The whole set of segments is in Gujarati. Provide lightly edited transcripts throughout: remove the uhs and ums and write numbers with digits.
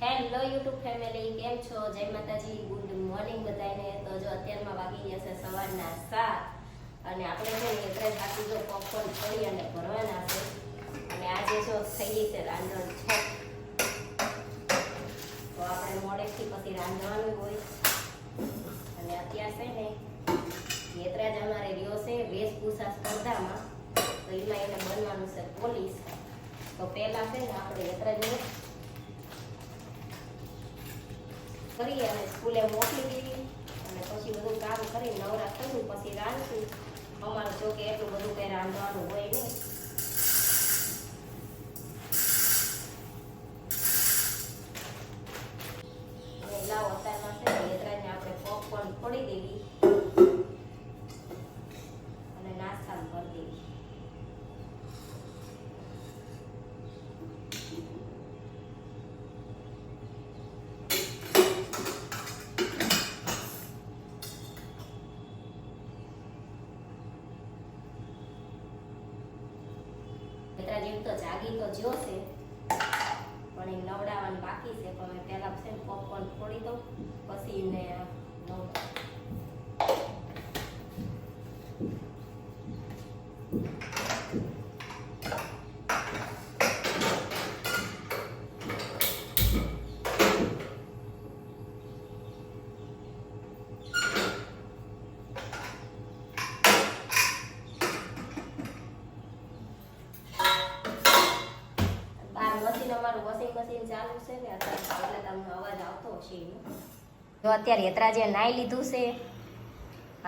હેલો યુટ્યુબ ફેમિલી, કેમ છો? જય માતાજી, ગુડ મોર્નિંગ બધાને. તો જો અત્યારમાં વાગી ગયા છે સવારના 7 અને આપણે છે ને એટલે બાકી જો પોપકોર્ન તળી અને ભરવાના છે. અને આજે જો થઈ ગઈ છે રાંધણ 6, તો આપણે મોડેથી પછી રાંધવાનું હોય. અને અત્યારે છે ને યેતરાજ અમારે રહ્યો છે વેશભૂષા સ્પર્ધામાં, તો એમાં એને બનવાનું છે પોલીસ. તો પહેલા છે ને આપણે યેતરાજને કરી અને સ્કૂલે મોકલી દેવી અને પછી બધું કામ કરી નવરા થયું પછી રાંધશું. અમારું જો કે એટલું બધું કઈ રાંધવાનું હોય નહીં. લાવો અત્યારમાં છે ને યેતરાજને આપણે પોપકોર્ન ફોડી દેવી અને નાસ્તામાં ભરી દેવી. યેતરાજ એમ તો જાગી તો જોશે પણ એ નવડાવવાનું બાકી છે. પણ પહેલા છે ને પોપકોર્ન ફોડી દઉં પછી એને અમારું વોશિંગ મશીન ચાલુ છે ને અત્યારે, એટલે તમને અવાજ આવતો હશે. જો અત્યારે યેતરાજે નાઈ લીધું છે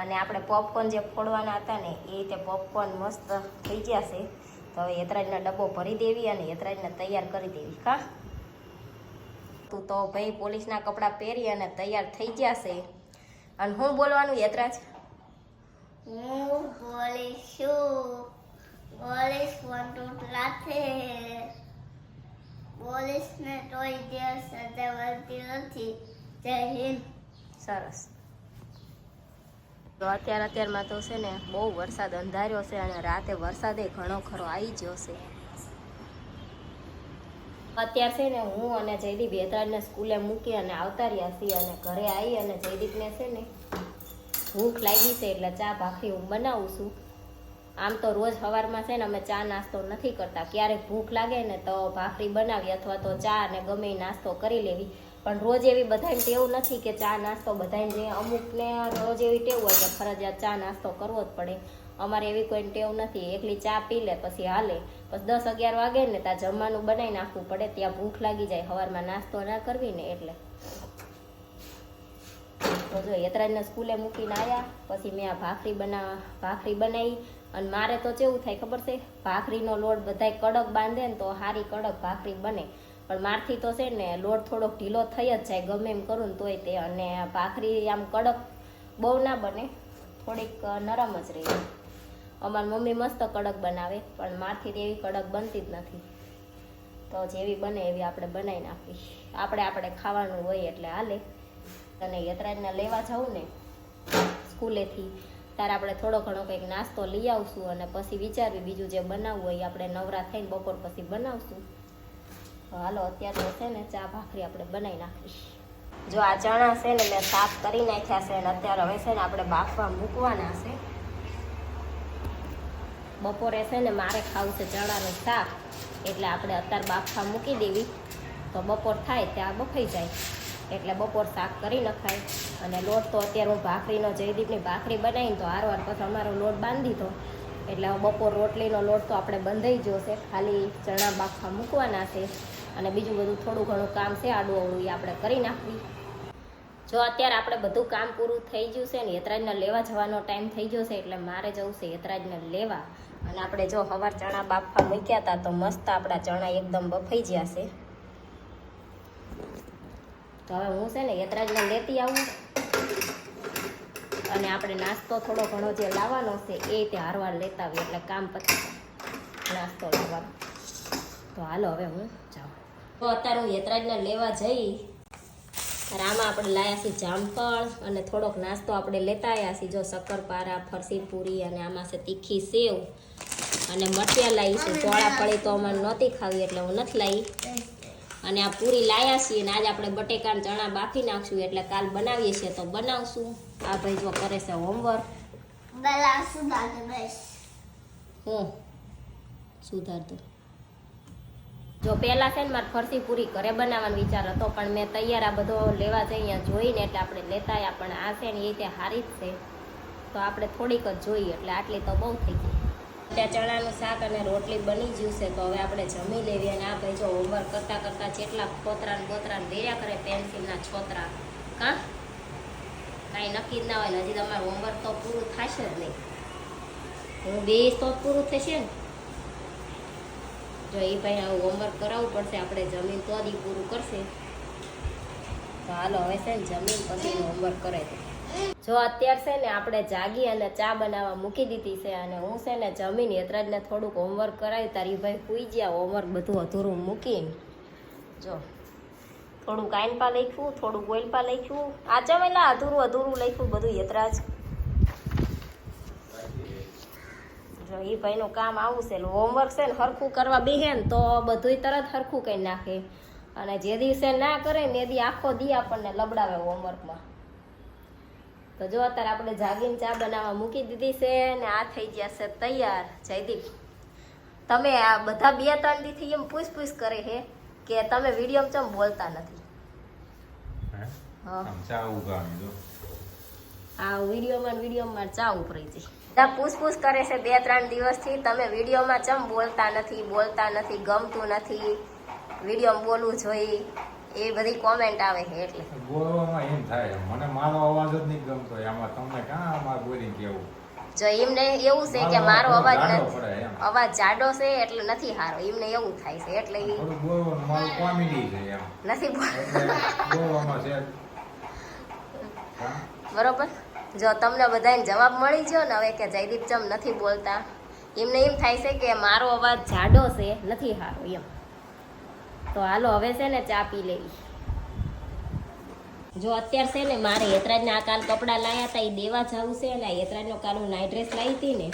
અને આપણે પોપકોર્ન જે ફોડવાના હતા ને એ રીતે પોપકોર્ન મસ્ત થઈ ગયા છે. તો હવે યેતરાજનો ડબ્બો ભરી દેવી અને યેતરાજને તૈયાર કરી દેવી. કા તું તો ભાઈ પોલીસના કપડાં પહેરી અને તૈયાર થઈ ગયા છે. અને હું બોલવાનું યેતરાજ? હું બોલીશું. પોલીસ વંટુલાથે પોલીસને કોઈ દિવસ સજા મળતી નથી. જય હિન્દ. સરસ. તો અત્યારમાં તો છે ને બહુ વરસાદ અંધાર્યો છે અને રાતે વરસાદે ઘણો ખરો આવી ગયો છે. અત્યારે છે ને હું અને જયદીપ યેતરાજને સ્કૂલે મૂકી અને આવતા રહ્યા છીએ અને ઘરે આવી અને જયદીપને છે ને ભૂખ લાગી છે એટલે ચા ભાખરી હું બનાવું છું. આમ તો રોજ સવારમાં છે ને અમે ચા નાસ્તો નથી કરતા. ક્યારેક ભૂખ લાગે ને તો ભાખરી બનાવી અથવા તો ચા અને ગમે નાસ્તો કરી લેવી. પણ રોજ એવી બધાને ટેવ નથી કે ચા નાસ્તો બધાને, જે અમુકને રોજ એવી ટેવ હોય કે ફરજિયાત ચા નાસ્તો કરવો જ પડે. અમારે એવી કોઈ ટેવ નથી. એકલી ચા પી લે પછી હાલે. પછી 10-11 વાગે ને ત્યાં જમવાનું બનાવી નાખવું પડે. ત્યાં ભૂખ લાગી જાય સવારમાં નાસ્તો ના કરવી ને એટલે. તો જો યેતરાજને સ્કૂલે મૂકીને આવ્યા પછી મેં આ ભાખરી બનાવી. અને મારે તો કેવું થાય ખબર છે, ભાખરીનો લોટ બધાય કડક બાંધે ને તો સારી કડક ભાખરી બને. પણ મારથી તો છે ને લોટ થોડોક ઢીલો થઈ જ જાય ગમે એમ કરું ને તોય તે. અને ભાખરી આમ કડક બહુ ના બને, થોડીક નરમ જ રહે. અમારી મમ્મી મસ્ત કડક બનાવે પણ મારથી તો એવી કડક બનતી જ નથી. તો જેવી બને એવી આપણે બનાવી નાખી. આપણે ખાવાનું હોય એટલે હાલે. અને યેતરાજને લેવા જાઉં ને સ્કૂલેથી ત્યારે આપણે થોડો ઘણો કંઈક નાસ્તો લઈ આવશું અને પછી વિચારવી બીજું જે બનાવવું હોય આપણે નવરા થઈને બપોર પછી બનાવશું. હાલો અત્યારે તો છે ને ચા ભાખરી આપણે બનાવી નાખીશ. જો આ ચણા છે ને મેં સાફ કરી નાખ્યા છે અને અત્યારે હવે છે ને આપણે બાફવા મૂકવાના છે. બપોરે છે ને મારે ખાવું છે ચણાનું શાક એટલે આપણે અત્યારે બાફવા મૂકી દેવી તો બપોર થાય ત્યાં બફાઈ જાય એટલે બપોર શાક કરી નખાય. અને લોટ તો અત્યારે હું ભાખરીનો જયદીપની ભાખરી બનાવીને તો હારવાર પછી અમારો લોટ બાંધી દીધો એટલે બપોર રોટલીનો લોટ તો આપણે બંધાઈ ગયો છે. ખાલી ચણા બાફવા મૂકવાના છે અને બીજું બધું થોડું ઘણું કામ છે આડું અવળું એ આપણે કરી નાખવી. જો અત્યારે આપણે બધું કામ પૂરું થઈ ગયું છે ને યેતરાજને લેવા જવાનો ટાઈમ થઈ ગયો છે એટલે મારે જવું છે યેતરાજને લેવા. અને આપણે જો સવાર ચણા બાફવા મૂક્યા હતા તો મસ્ત આપણા ચણા એકદમ બફાઈ ગયા છે. તો હવે હું છે ને યેતરાજને લેતી આવું અને આપણે નાસ્તો થોડો ઘણો જે લાવવાનો છે એ તે હારવાર લેતા આવીએ એટલે કામ પછી નાસ્તો લાવવાનો. તો હાલો હવે હું જાઉં. તો અત્યારે હું યેતરાજને લેવા જઈ આમાં આપણે લાયા છીએ જામફળ અને થોડોક નાસ્તો આપણે લેતા આવ્યા છીએ. જો શક્કરપારા, ફરસી પૂરી અને આમાં છે તીખી સેવ અને મઠિયા લાવી છું. ચોળા ફળી તો અમારે નહોતી ખાવી એટલે હું નથી લાવી. અને આ પૂરી લાયા છીએ ને આજે આપણે બટેકા ચણા બાફી નાખશું એટલે કાલ બનાવીએ છીએ તો બનાવશું. આ ભાઈ જો કરે છે હોમવર્ક. બલા સુધાર બસ હું સુધારતો જો પહેલા છે ને મારે ફરસી પૂરી ઘરે બનાવવાનો વિચાર હતો પણ મેં તૈયાર આ બધો લેવા જઈ અહીંયા જોઈને એટલે આપણે લેતા આવ્યા. પણ આ છે ને એ ત્યાં સારી જ છે તો આપણે થોડીક જ જોઈએ એટલે આટલી તો બહુ થઈ ગઈ. ત્યાં ચણાનું શાક અને રોટલી બની ગયું છે તો હવે આપણે જમી લેવી. અને આ ભાઈ જો હોમવર્ક કરતાં કરતાં જેટલા પોતરાને વેર્યા કરે પેન્સિલના છોતરા કાં કાંઈ નક્કી જ ના હોય ને હજી તમારું હોમવર્ક તો પૂરું થશે જ નહીં. હું બેસ તો પૂરું થશે ને. જો એ ભાઈ આવું હોમવર્ક કરાવવું પડશે આપણે જમીન તો જ પૂરું કરશે. તો હાલો હવે છે ને જમીન પછી હોમવર્ક કરે છે. જો અત્યારે છે ને આપણે જાગી અને ચા બનાવવા મૂકી દીધી છે અને હું છે ને જમીન યતરાજને થોડુંક હોમવર્ક કરાવી. તારી ભાઈ સૂઈ ગયા હોમવર્ક બધું અધૂરું મૂકીને. જો થોડુંક આઈનપા લખ્યું થોડુંક ઓઇલપા લખ્યું. આ જમેલા અધૂરું લખ્યું બધું યતરાજ. જો એ ભાઈનું કામ આવું છે હોમવર્ક છે ને હરખું કરવા બેહે ને તો બધુંય તરત હરખું કરી નાખે અને જે દિવસે ના કરે ને એ દી આખો દી આપણને લબડાવે હોમવર્કમાં. તો જો અત્યારે આપણે જાગીને ચા બનાવવા મૂકી દીધી છે ને આ થઈ ગયા છે તૈયાર. જયદીપ તમે આ બધા 2-3 દીથી એમ પૂછ કરે છે કે તમે વિડીયો ચમ બોલતા નથી. આ વિડીયોમાં ચા ઉપરી છે. પૂછ કરે છે 2-3 દિવસથી તમે વિડીયોમાં ચમ બોલતા નથી ગમતું નથી વિડીયો બોલવું જોઈએ એ બધી કોમેન્ટ આવે છે. એટલે બોલવામાં એમ થાય મને મારો અવાજ જ નહીં ગમતો આમાં તમને ક્યાં માર બોલી કેવું. જો એમને એવું છે કે મારો અવાજ જાડો છે એટલે નથી સારો એમને એવું થાય છે એટલે મારું કોમેડી છે એમ નથી બોલવામાં છે બરોબર. જો તમને બધાને જવાબ મળી ગયો ને હવે કે જયદીપ ચમ નથી બોલતા એમને એમ થાય છે કે મારો અવાજ જાડો છે નથી સારો એમ. તો હાલો હવે છે ને ચા પી લેવી. જો અત્યારે છે ને મારે યતરાજને આ કાલ કપડાં લાવ્યા હતા એ દેવા જવું છે ને યતરાજનો કાલ હું નાઇટ ડ્રેસ લાવી હતી ને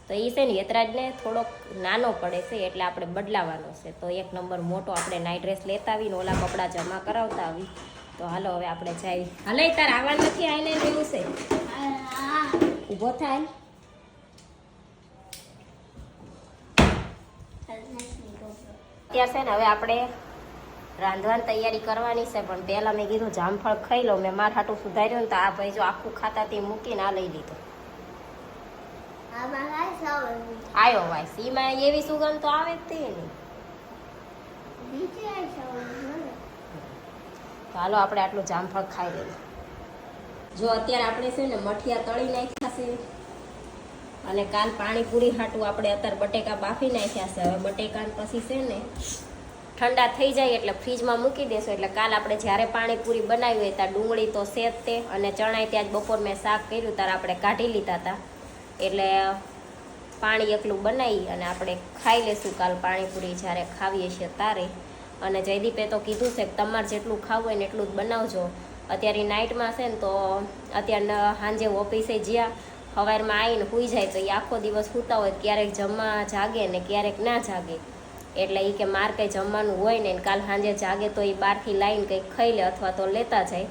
તો એ છે ને યતરાજને થોડોક નાનો પડે છે એટલે આપણે બદલાવાનો છે. તો 1 નંબર મોટો આપણે નાઇટ ડ્રેસ લેતા આવીને ઓલા કપડાં જમા કરાવતા આવી. તો હાલો હવે આપણે જઈએ. હાલે તાર આવવાનું નથી આવીને રહેવું છે. ઊભો થાય અત્યારે છે ને હવે આપણે રાંધવાની તૈયારી કરવાની છે પણ પહેલાં મેં કીધું જામફળ ખાઈ લઉં. મેં માર હાટું સુધાર્યું ને તો આ ભાઈ જો આખું ખાતાથી મૂકીને આ લઈ લીધો. આવ્યો વાય સીમાં એવી સુગંધ તો આવે જ તે નહીં. ચાલો આપણે આટલું જામફળ ખાઈ લઈએ. જો અત્યારે આપણે છે ને મઠિયા તળી નાખ્યા છે અને કાલ પાણીપુરી હાટું આપણે અત્યારે બટેકા બાફી નાખ્યા છે. હવે બટેકા પછી છે ને ઠંડા થઈ જાય એટલે ફ્રીજમાં મૂકી દેશું એટલે કાલ આપણે જ્યારે પાણીપુરી બનાવી હોય ત્યાં ડુંગળી તો છે જ તે અને ચણાય ત્યાં જ બપોર મેં શાક કર્યું ત્યારે આપણે કાઢી લીધા હતા એટલે પાણી એકલું બનાવી અને આપણે ખાઈ લેશું કાલ પાણીપુરી જ્યારે ખાવીએ છીએ તારે. અને જયદીપે તો કીધું છે કે તમારે જેટલું ખાવું હોય ને એટલું જ બનાવજો. અત્યારે નાઇટમાં છે ને તો અત્યારે સાંજે ઓફિસે જ્યાં સવારમાં આવીને સૂઈ જાય તો એ આખો દિવસ સૂતા હોય ક્યારેક જમવા જાગે ને ક્યારેક ના જાગે એટલે એ કે મારે કંઈ જમવાનું હોય ને કાલ સાંજે જાગે તો એ બહારથી લાવીને કંઈક ખાઈ લે અથવા તો લેતા જાય.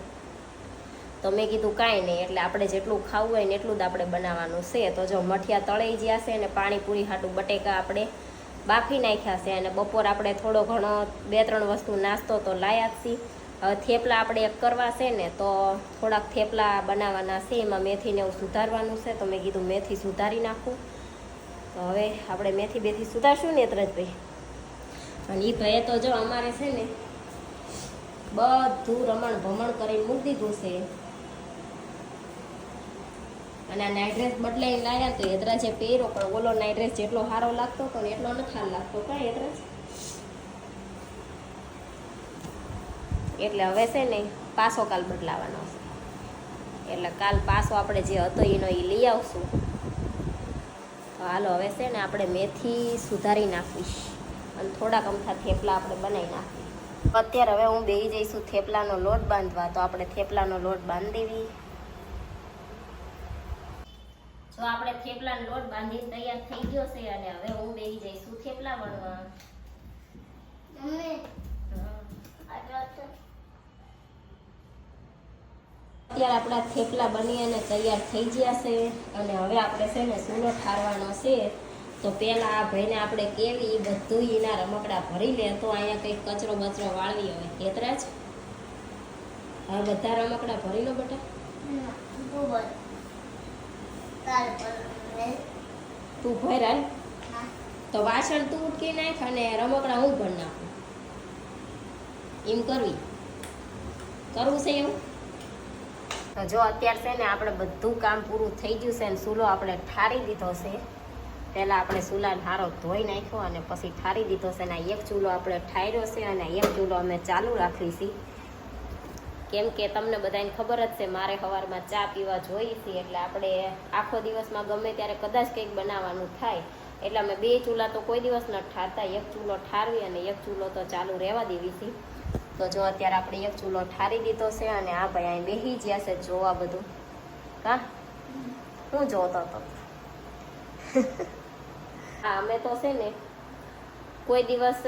તો મેં કીધું કાંઈ નહીં એટલે આપણે જેટલું ખાવું હોય ને એટલું જ આપણે બનાવવાનું છે. તો જો મઠિયા તળાઈ ગયા છે અને પાણીપુરી હાટું બટેકા આપણે બાફી નાખ્યા છે અને બપોર આપણે થોડો ઘણો 2-3 વસ્તુ નાસ્તો તો લાયા જ છીએ. હવે થેપલા આપણે એક કરવા છે ને તો થોડાક થેપલા બનાવવાના છે એમાં મેથીને એવું સુધારવાનું છે. તો મેં કીધું મેથી સુધારી નાખું. તો હવે આપણે મેથી સુધારશું ને યતરાજભાઈ. અને એ ભાઈએ તો જો અમારે છે ને બધું રમણ ભમણ કરીને મૂકી દીધું છે અને આ નાઇટ ડ્રેસ બદલાઈને લાવ્યા તો યતરાજે પહેર્યો પણ ઓલો નાઇટ ડ્રેસ જેટલો સારો લાગતો હતો ને એટલો નથી સારો લાગતો કાંઈ યતરાજ. એટલે હવે છે ને પાછો કાલ બદલાવાનો છે એટલે કાલ પાછો આપણે જે હતો એનો એ લઈ આવશું. તો હાલો હવે છે ને આપણે મેથી સુધારી નાખીશ અને થોડાક અમથા થેપલા આપણે બનાવી નાખીએ. અત્યારે હવે હું બેસી જઈશું થેપલાનો લોટ બાંધવા. તો આપણે થેપલાનો લોટ બાંધી દેવી. જો આપણે થેપલાનો લોટ બાંધીને તૈયાર થઈ ગયો છે અને હવે હું બેસી જઈશું થેપલા વણવા. અત્યારે આપણા થેપલા બની અને તૈયાર થઈ ગયા છે અને હવે આપણે છે ને ચૂલો ઠારવાનો છે. તો પહેલા આ ભાઈને આપણે કેવી ઈ બધું એના રમકડા ભરી લે તો અહીંયા કંઈક કચરો બચરો વાળવી હવે ખેતરા જ હવે બધા રમકડા ભરી લો બેટા. તું ભરાય તો વાસણ તું ઉટકી નાખ અને રમકડા હું ભરી નાખું એમ કરવું છે એવું. તો જો અત્યારે છે ને આપણે બધું કામ પૂરું થઈ ગયું છે ને ચૂલો આપણે ઠારી દીધો છે. પહેલાં આપણે ચૂલાને હારો ધોઈ નાખ્યો અને પછી ઠારી દીધો છે અને એક ચૂલો આપણે ઠાર્યો છે અને એક ચૂલો અમે ચાલુ રાખવી છે. કેમ કે તમને બધાને ખબર જ છે મારે સવારમાં ચા પીવા જોઈએ છે એટલે આપણે આખો દિવસમાં ગમે ત્યારે કદાચ કંઈક બનાવવાનું થાય એટલે અમે 2 ચૂલા તો કોઈ દિવસ ન ઠારતા. એક ચૂલો ઠારવી અને એક ચૂલો તો ચાલુ રહેવા દેવી છે. તો જો અત્યારે આપણે એક ચૂલો ઠારી દીધો છે અને આ ભાઈ અહીં બેસી ગયા છે જોવા બધું. હા હું જોતો હતો. હા અમે તો છે ને કોઈ દિવસ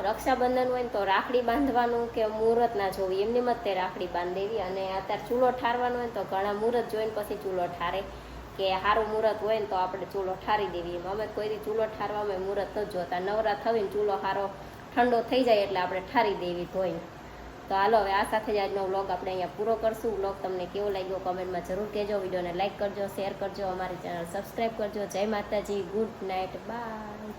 રક્ષાબંધન હોય ને તો રાખડી બાંધવાનું કે મુહૂર્ત ના જોવી એમની મત તે રાખડી બાંધી દેવી. અને અત્યારે ચૂલો ઠારવાનો હોય ને તો ઘણા મુહૂર્ત જોઈને પછી ચૂલો ઠારે કે સારું મુહૂર્ત હોય ને તો આપણે ચૂલો ઠારી દેવી. અમે કોઈ દી ચૂલો ઠારવામાં મુહૂર્ત નથી જોતા. નવરા થઈને ચૂલો સારો ઠંડો થઈ જાય એટલે આપણે ઠારી દેવી ધોઈને. તો હાલો હવે આ સાથે જ આજનો વ્લોગ આપણે અહીંયા પૂરો કરશું. વ્લોગ તમને કેવો લાગ્યો કમેન્ટમાં જરૂર કહેજો. વિડીયોને લાઇક કરજો, શેર કરજો, અમારી ચેનલ સબસ્ક્રાઈબ કરજો. જય માતાજી, ગુડ નાઇટ, બાય.